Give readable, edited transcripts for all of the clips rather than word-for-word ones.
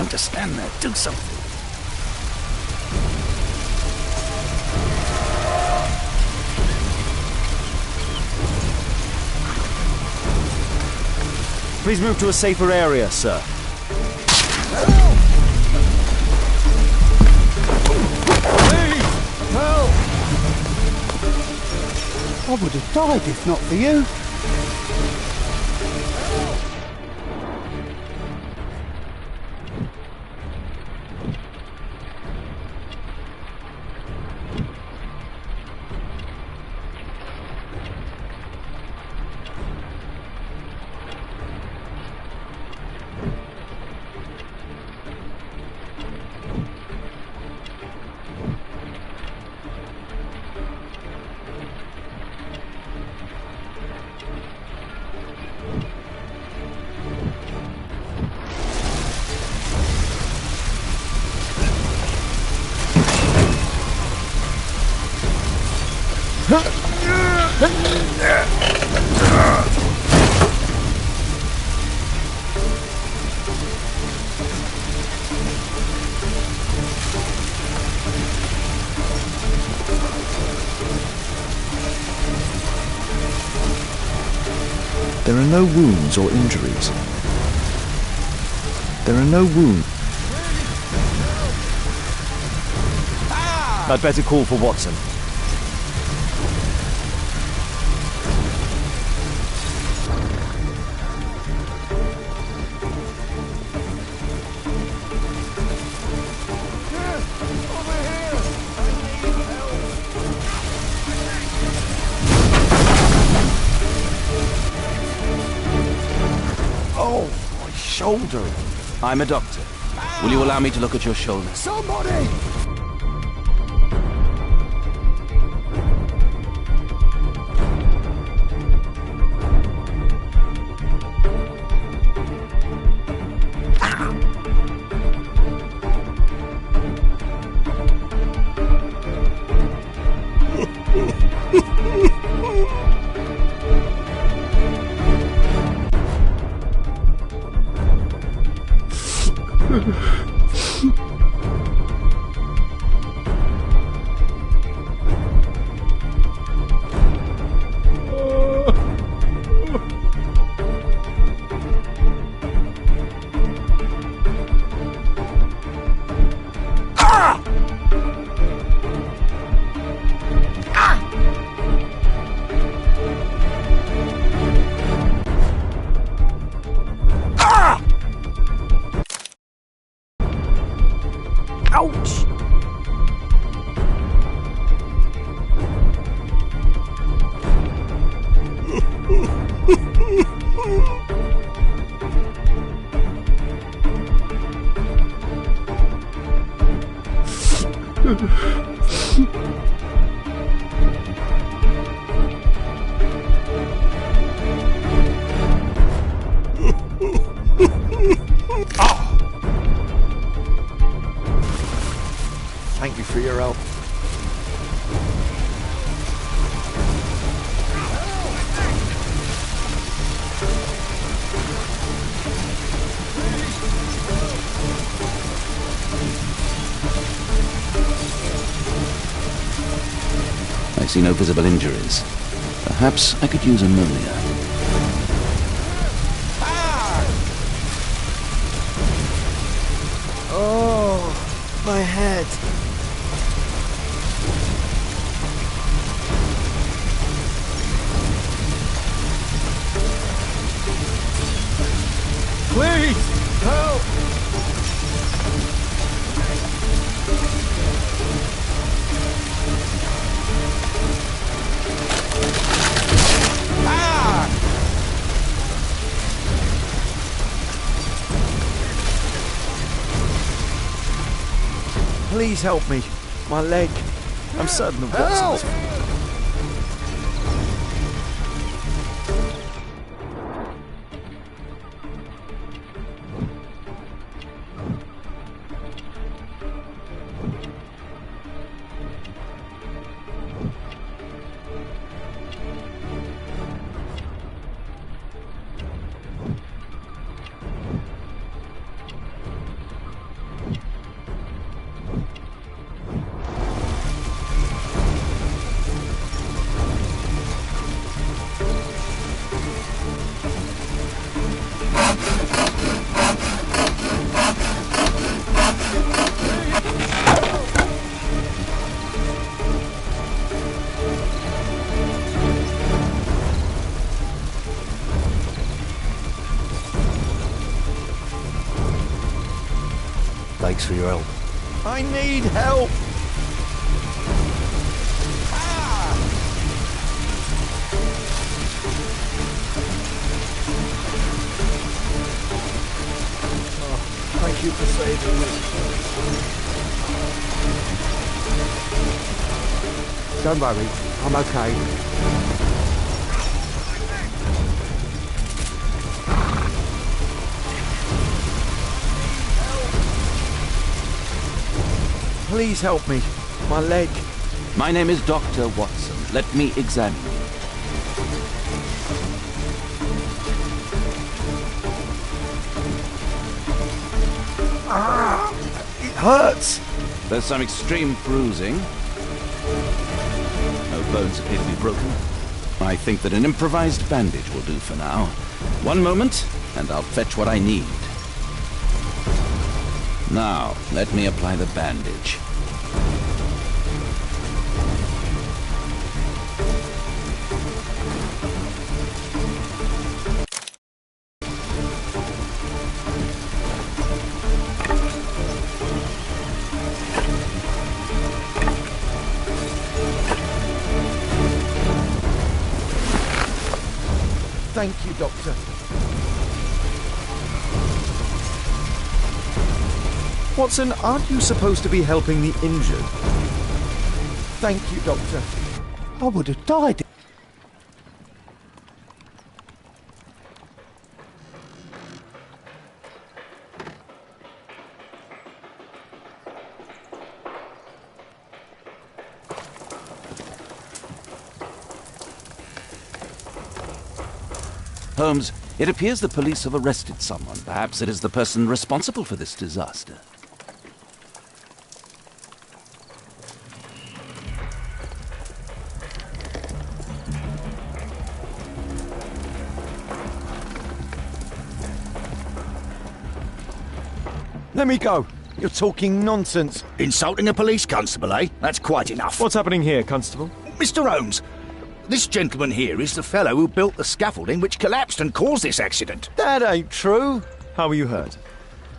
Don't just stand there. Do something. Please move to a safer area, sir. Please! Help! I would have died if not for you. There are no wounds or injuries. There are no wounds. I'd better call for Watson. Oh, my shoulder. I'm a doctor. Will you allow me to look at your shoulder? Somebody! Ouch! Thank you for your help. I see no visible injuries. Perhaps I could use ammonia. Oh, my head. Please! Help! Please help me. My leg. I'm certain of Watson's. Thanks for your help. I need help! Thank you for saving me. Don't worry, I'm okay. Please help me. My leg. My name is Dr. Watson. Let me examine you. It hurts. There's some extreme bruising. No bones appear to be broken. I think that an improvised bandage will do for now. One moment, and I'll fetch what I need. Now, let me apply the bandage. Thank you, Doctor. Watson, aren't you supposed to be helping the injured? Thank you, Doctor. I would have died. Holmes, it appears the police have arrested someone. Perhaps it is the person responsible for this disaster. Let me go. You're talking nonsense. Insulting a police constable, eh? That's quite enough. What's happening here, Constable? Mr. Holmes, this gentleman here is the fellow who built the scaffolding which collapsed and caused this accident. That ain't true. How were you hurt?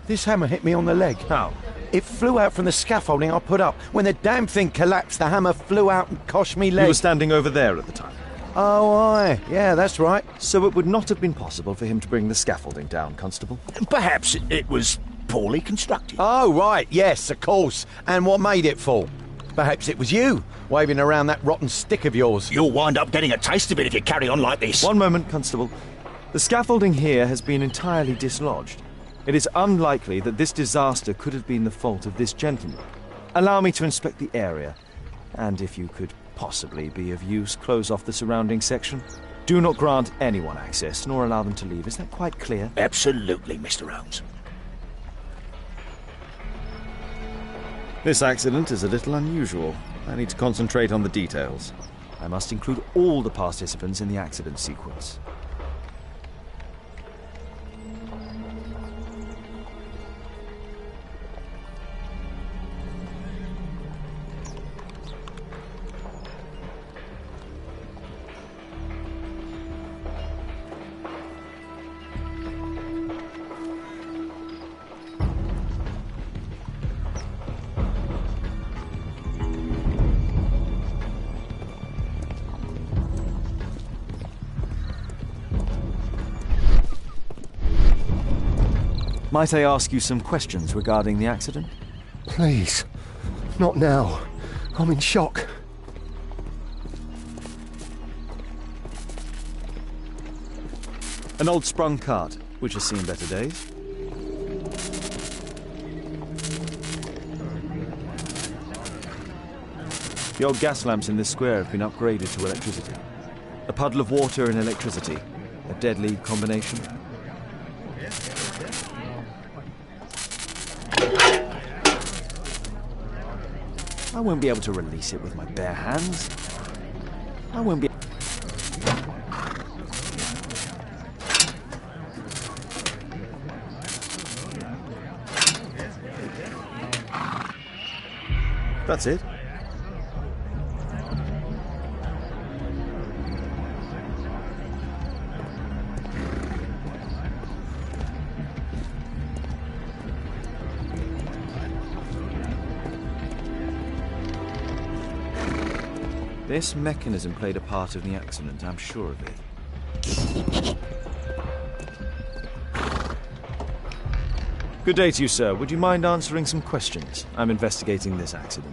This hammer hit me on the leg. How? It flew out from the scaffolding I put up. When the damn thing collapsed, the hammer flew out and coshed me leg. You were standing over there at the time. Oh, aye. Yeah, that's right. So it would not have been possible for him to bring the scaffolding down, Constable? Perhaps it was poorly constructed. Oh, right. Yes, of course. And what made it fall? Perhaps it was you, waving around that rotten stick of yours. You'll wind up getting a taste of it if you carry on like this. One moment, Constable. The scaffolding here has been entirely dislodged. It is unlikely that this disaster could have been the fault of this gentleman. Allow me to inspect the area, and if you could possibly be of use, close off the surrounding section. Do not grant anyone access, nor allow them to leave. Is that quite clear? Absolutely, Mr. Holmes. This accident is a little unusual. I need to concentrate on the details. I must include all the participants in the accident sequence. Might I ask you some questions regarding the accident? Please. Not now. I'm in shock. An old sprung cart, which has seen better days. The old gas lamps in this square have been upgraded to electricity. A puddle of water and electricity. A deadly combination. I won't be able to release it with my bare hands. I won't be... That's it. This mechanism played a part in the accident, I'm sure of it. Good day to you, sir. Would you mind answering some questions? I'm investigating this accident.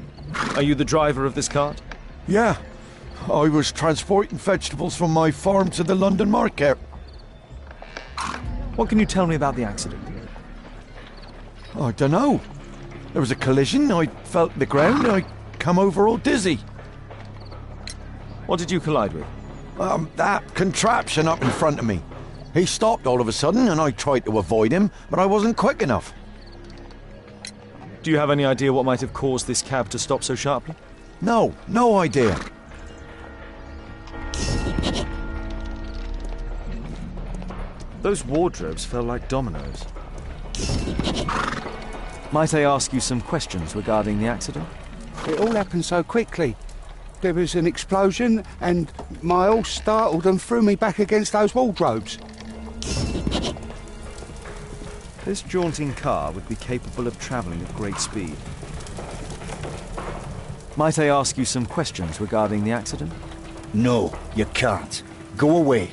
Are you the driver of this cart? Yeah. I was transporting vegetables from my farm to the London market. What can you tell me about the accident? I don't know. There was a collision, I felt the ground, I come over all dizzy. What did you collide with? That contraption up in front of me. He stopped all of a sudden and I tried to avoid him, but I wasn't quick enough. Do you have any idea what might have caused this cab to stop so sharply? No idea. Those wardrobes fell like dominoes. Might I ask you some questions regarding the accident? It all happened so quickly. There was an explosion and my horse startled and threw me back against those wardrobes. This jaunting car would be capable of travelling at great speed. Might I ask you some questions regarding the accident? No, you can't. Go away.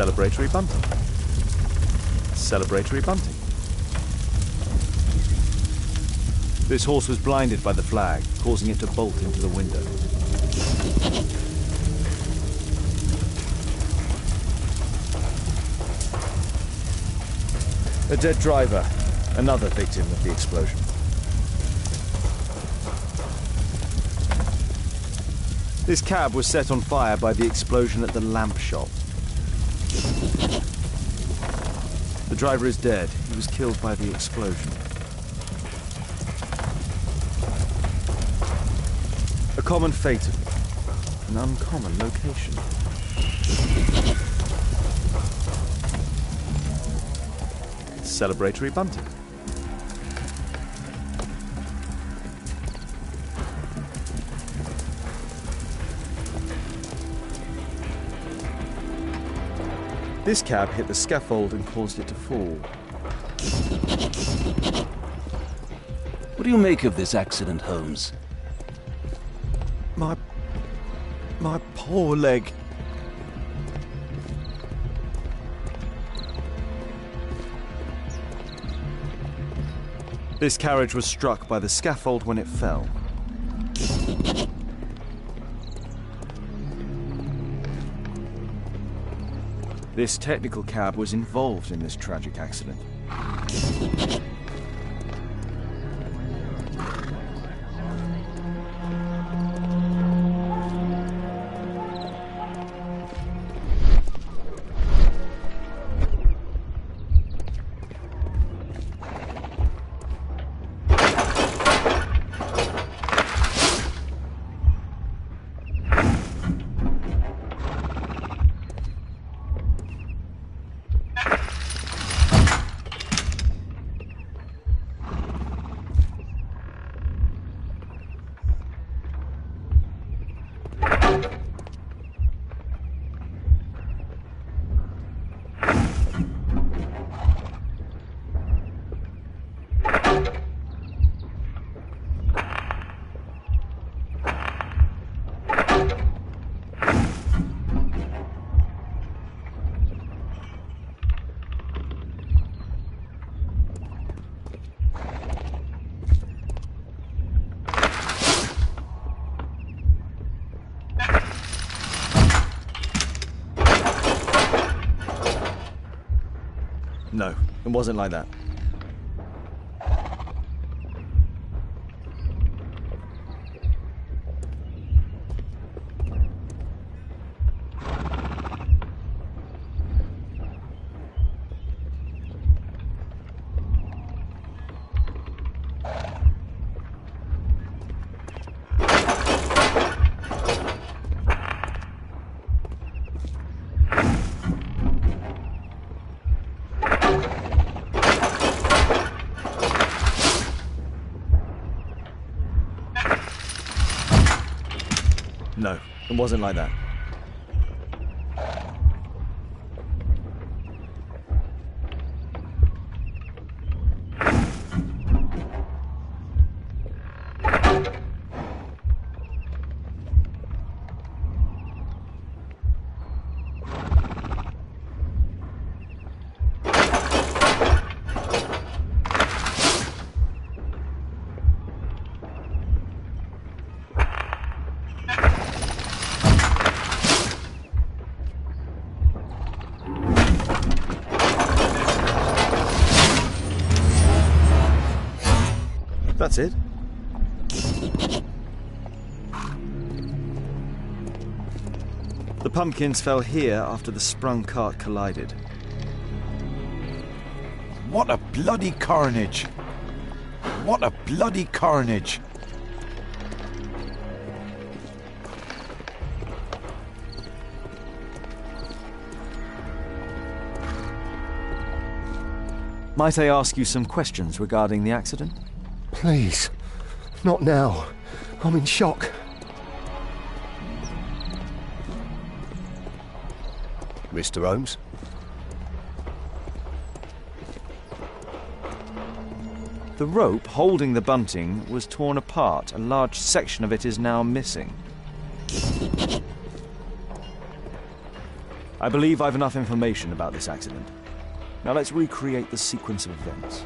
Celebratory bunting. Celebratory bunting. This horse was blinded by the flag, causing it to bolt into the window. A dead driver, another victim of the explosion. This cab was set on fire by the explosion at the lamp shop. The driver is dead. He was killed by the explosion. A common fatal. An uncommon location. Celebratory bunting. This cab hit the scaffold and caused it to fall. What do you make of this accident, Holmes? My poor leg. This carriage was struck by the scaffold when it fell. This technical cab was involved in this tragic accident. No, it wasn't like that. No, it wasn't like that. That's it. The pumpkins fell here after the sprung cart collided. What a bloody carnage! What a bloody carnage! Might I ask you some questions regarding the accident? Please. Not now. I'm in shock. Mr. Holmes? The rope holding the bunting was torn apart. A large section of it is now missing. I believe I've enough information about this accident. Now let's recreate the sequence of events.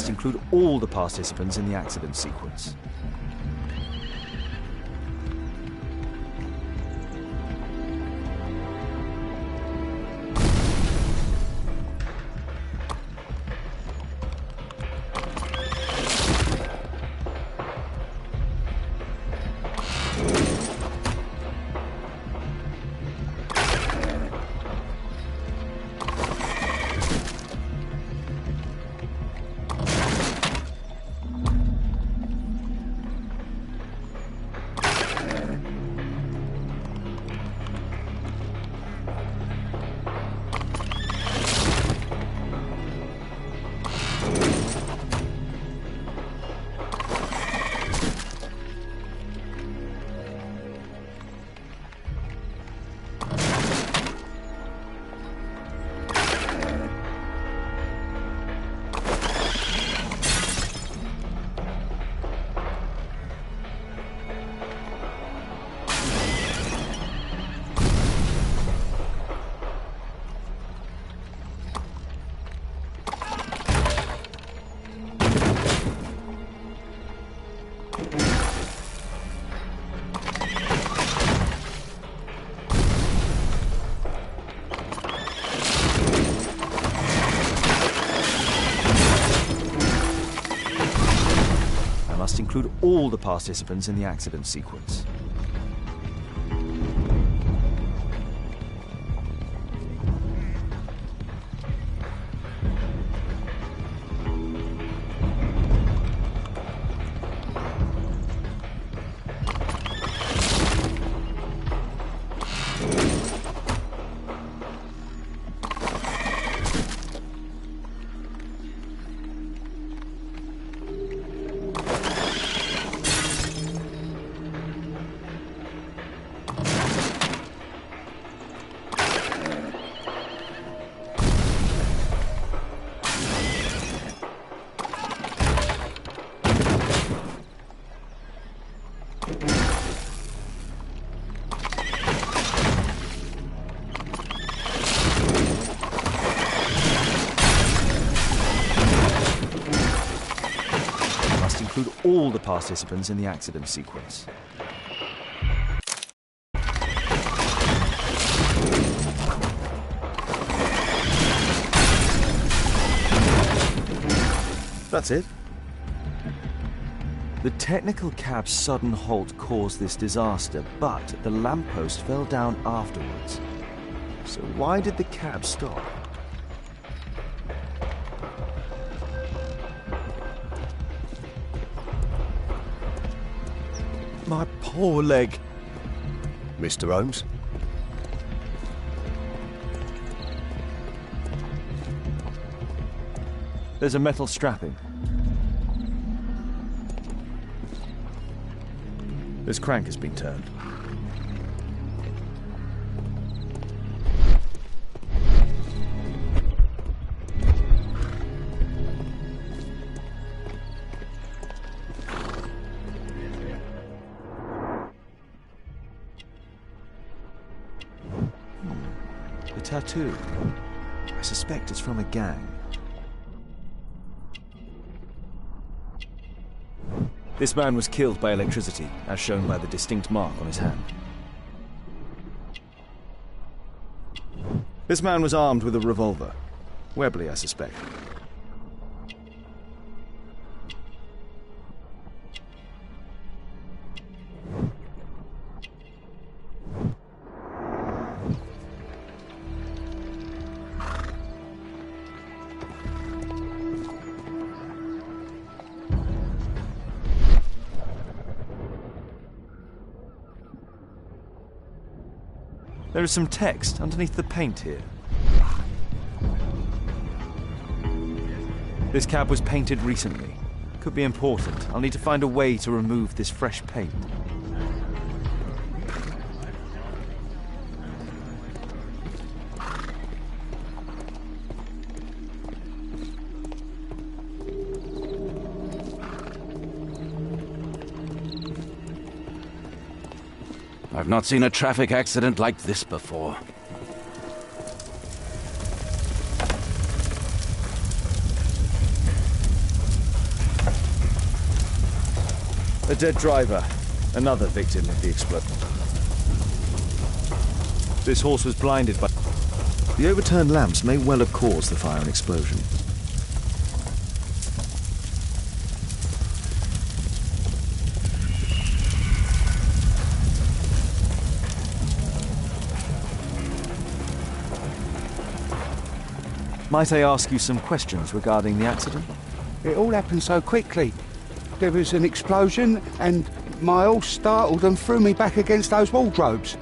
Include all the participants in the accident sequence. Include all the participants in the accident sequence. all the participants in the accident sequence. That's it. The technical cab's sudden halt caused this disaster, but the lamppost fell down afterwards. So why did the cab stop? My poor leg. Mr. Holmes? There's a metal strapping. This crank has been turned. The tattoo. I suspect it's from a gang. This man was killed by electricity, as shown by the distinct mark on his hand. This man was armed with a revolver. Webley, I suspect. There is some text underneath the paint here. This cab was painted recently. Could be important. I'll need to find a way to remove this fresh paint. I've not seen a traffic accident like this before. A dead driver. Another victim of the explosion. This horse was blinded by... The overturned lamps may well have caused the fire and explosion. Might I ask you some questions regarding the accident? It all happened so quickly. There was an explosion, and my horse startled and threw me back against those wardrobes.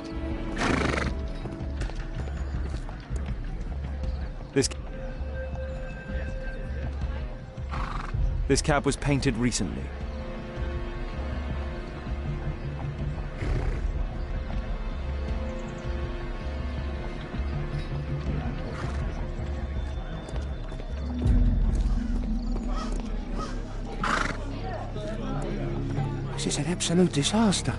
This cab was painted recently. This is an absolute disaster.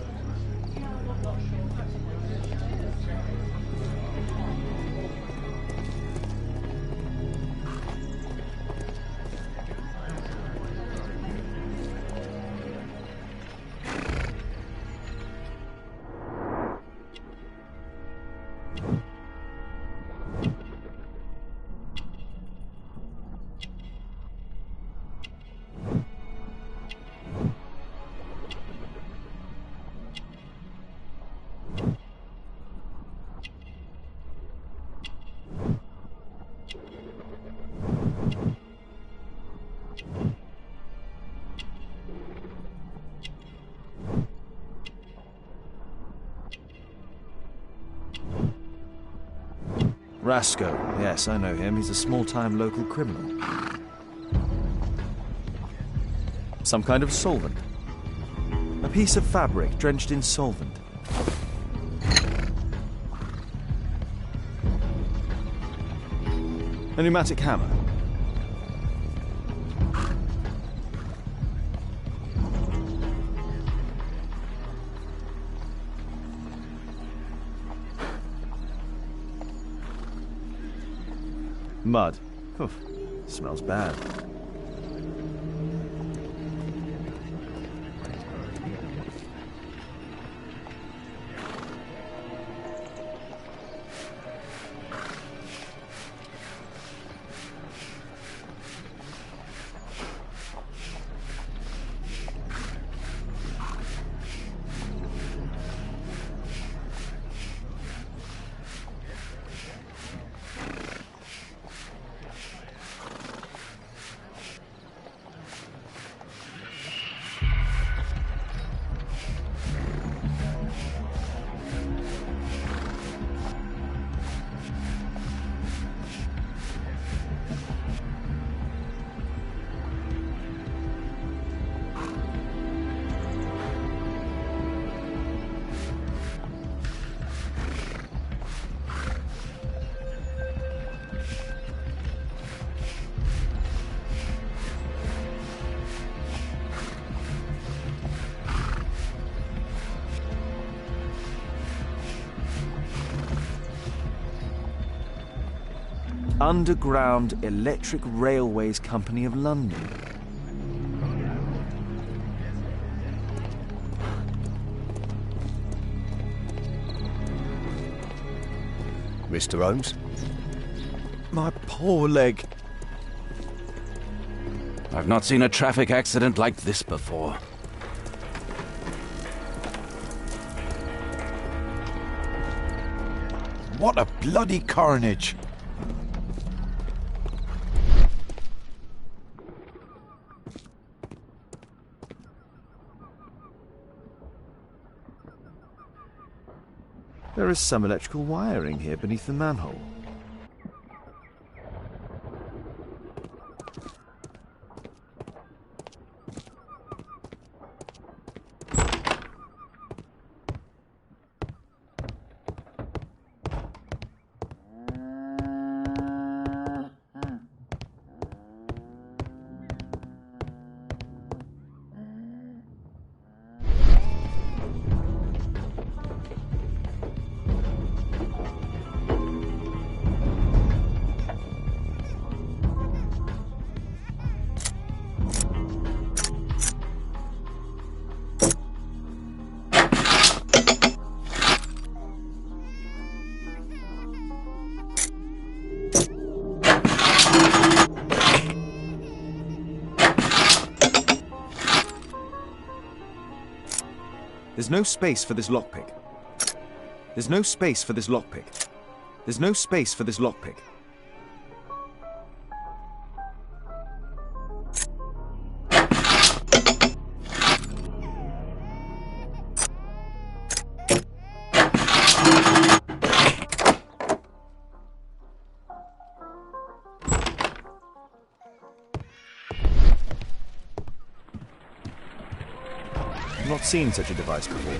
Rasco. Yes, I know him. He's a small-time local criminal. Some kind of solvent. A piece of fabric drenched in solvent. A pneumatic hammer. Mud. Oof, smells bad. Underground Electric Railways Company of London. Mr. Holmes? My poor leg. I've not seen a traffic accident like this before. What a bloody carnage. There is some electrical wiring here beneath the manhole. There's no space for this lockpick. There's no space for this lockpick. There's no space for this lockpick. I've not seen such a device before.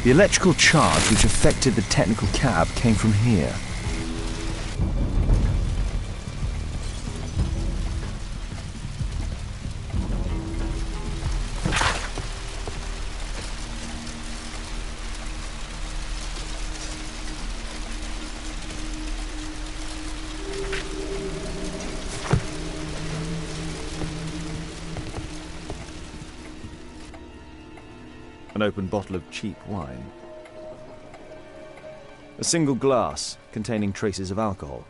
The electrical charge which affected the technical cab came from here. An open bottle of cheap wine. A single glass containing traces of alcohol.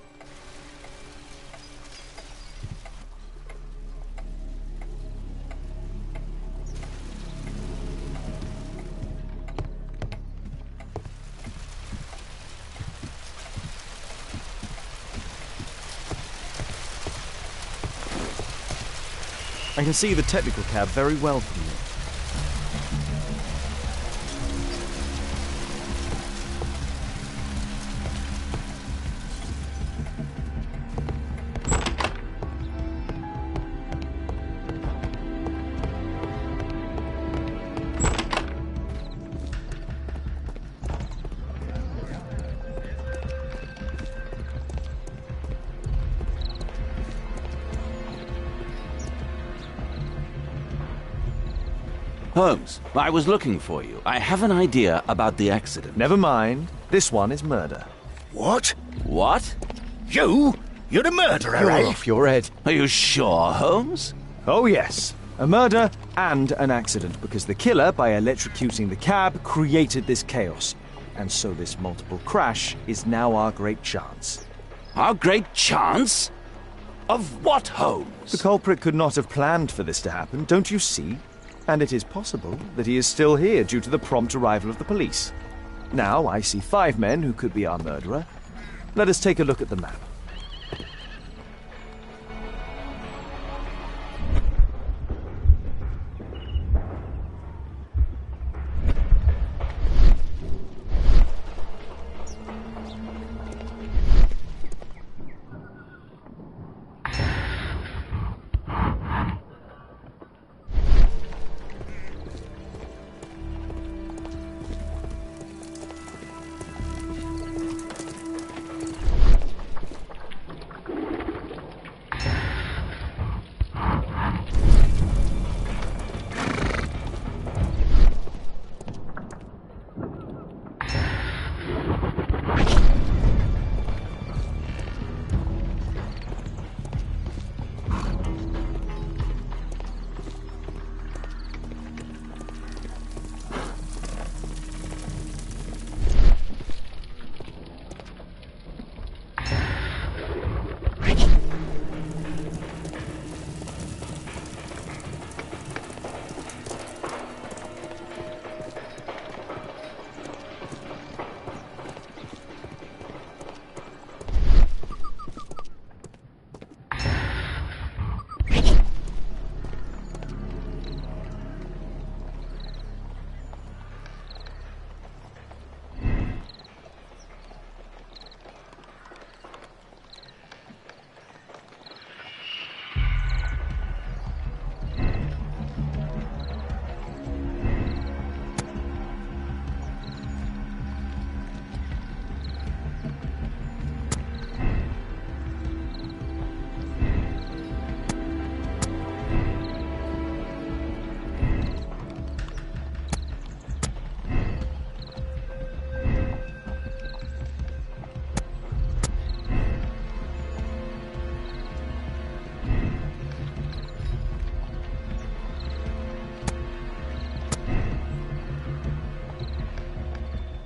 I can see the technical cab very well from here. Holmes, I was looking for you. I have an idea about the accident. Never mind. This one is murder. What? What? You? You're the murderer, You're eh? off your head. Are you sure, Holmes? Oh, yes. A murder and an accident, because the killer, by electrocuting the cab, created this chaos. And so this multiple crash is now our great chance. Our great chance? Of what, Holmes? The culprit could not have planned for this to happen, don't you see? And it is possible that he is still here due to the prompt arrival of the police. Now, I see 5 men who could be our murderer. Let us take a look at the map.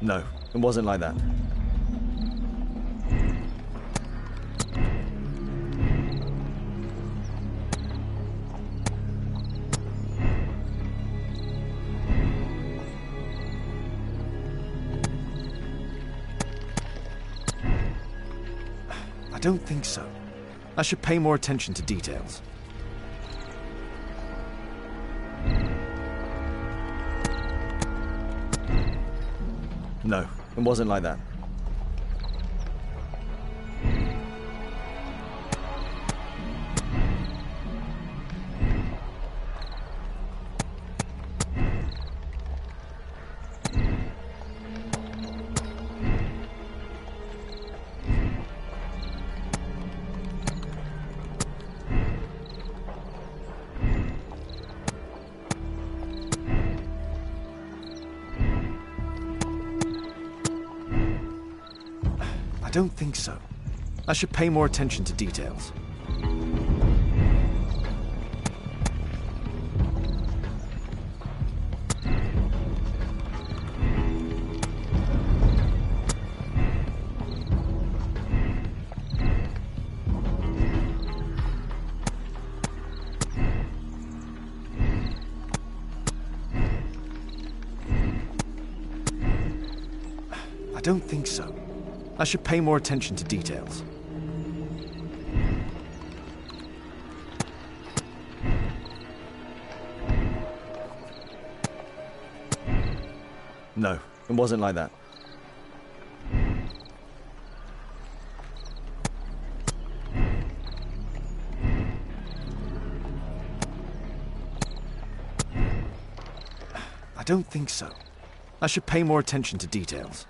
No, it wasn't like that. I don't think so. I should pay more attention to details. No, it wasn't like that. I don't think so. I should pay more attention to details. I don't think so. I should pay more attention to details. No, it wasn't like that. I don't think so. I should pay more attention to details.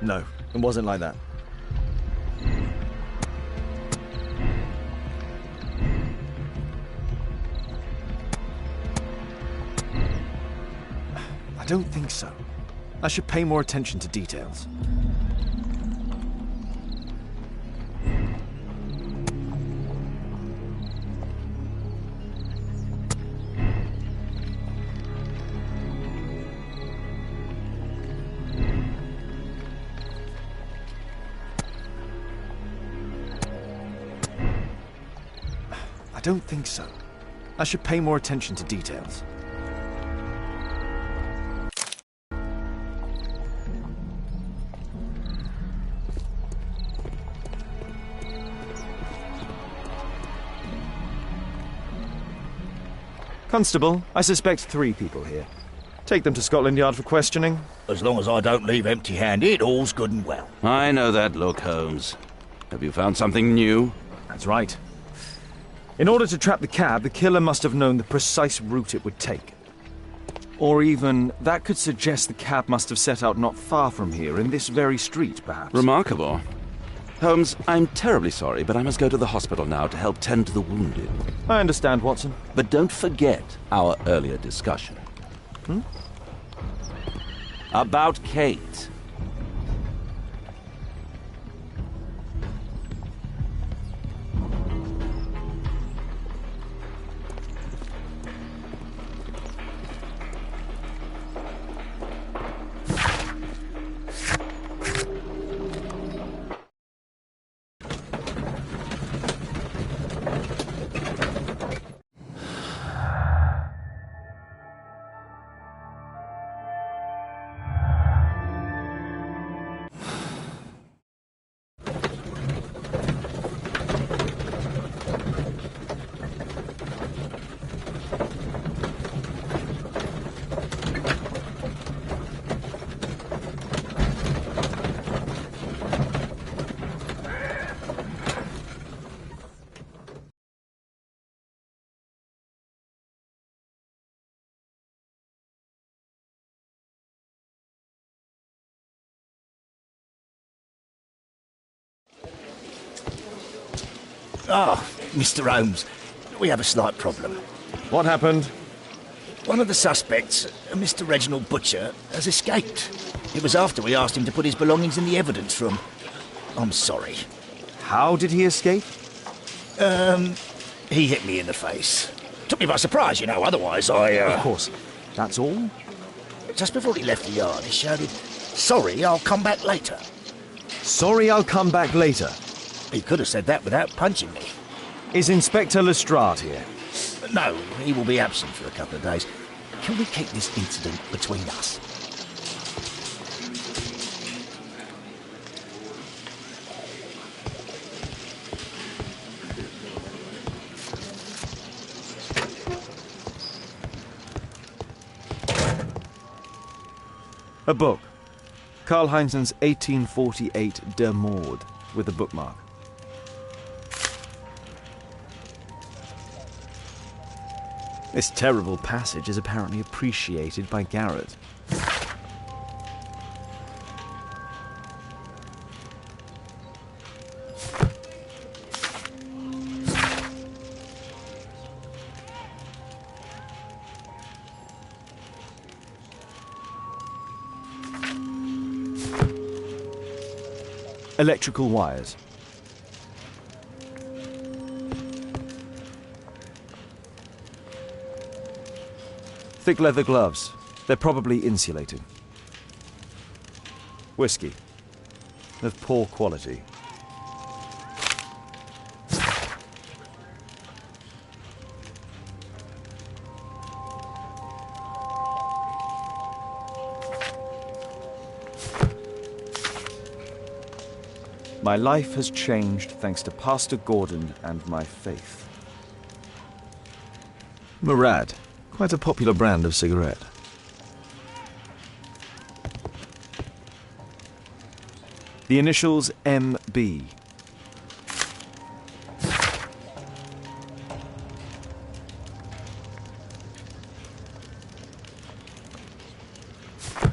No, it wasn't like that. I don't think so. I should pay more attention to details. I don't think so. I should pay more attention to details. Constable, I suspect 3 people here. Take them to Scotland Yard for questioning. As long as I don't leave empty-handed, all's good and well. I know that look, Holmes. Have you found something new? That's right. In order to trap the cab, the killer must have known the precise route it would take. Or even, that could suggest the cab must have set out not far from here, in this very street, perhaps. Remarkable. Holmes, I'm terribly sorry, but I must go to the hospital now to help tend to the wounded. I understand, Watson. But don't forget our earlier discussion. About Kate. Ah, Mr. Holmes, we have a slight problem. What happened? One of the suspects, Mr. Reginald Butcher, has escaped. It was after we asked him to put his belongings in the evidence room. I'm sorry. How did he escape? He hit me in the face. Took me by surprise, you know, otherwise Of course. That's all? Just before he left the yard, he shouted, "Sorry, I'll come back later." Sorry, I'll come back later. He could have said that without punching me. Is Inspector Lestrade here? No, he will be absent for a couple of days. Can we keep this incident between us? A book. Karl Heinzen's 1848 Der Mord, with a bookmark. This terrible passage is apparently appreciated by Garrett. Electrical wires. Thick leather gloves. They're probably insulated. Whiskey. Of poor quality. My life has changed thanks to Pastor Gordon and my faith. Murad. Quite a popular brand of cigarette. The initials MB.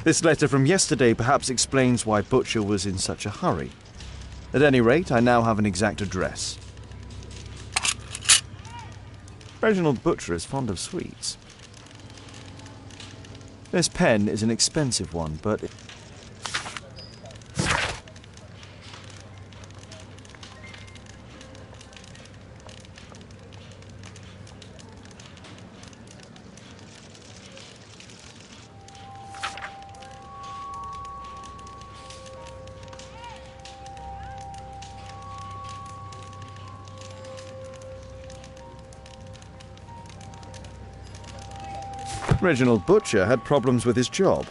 This letter from yesterday perhaps explains why Butcher was in such a hurry. At any rate, I now have an exact address. Reginald Butcher is fond of sweets. This pen is an expensive one, but... Reginald Butcher had problems with his job.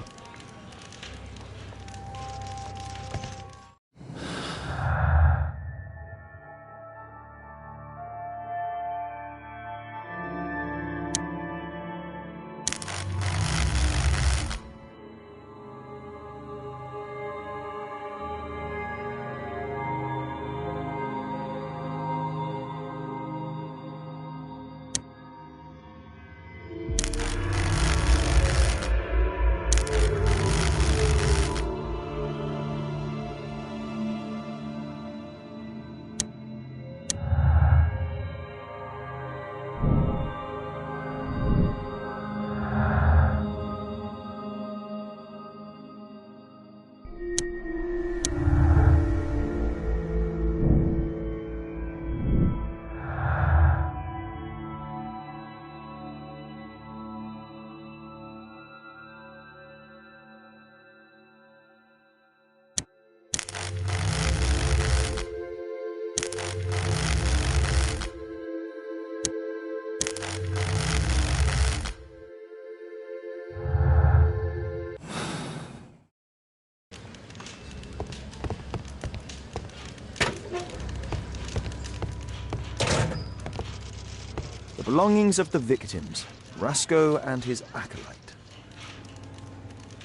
The belongings of the victims, Rasco and his acolyte.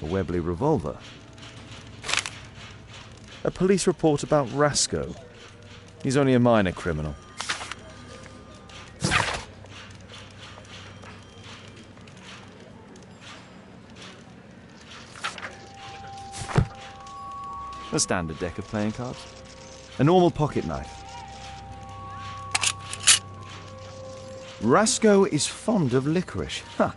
A Webley revolver. A police report about Rasco. He's only a minor criminal. A standard deck of playing cards. A normal pocket knife. Rasco is fond of licorice. Ha!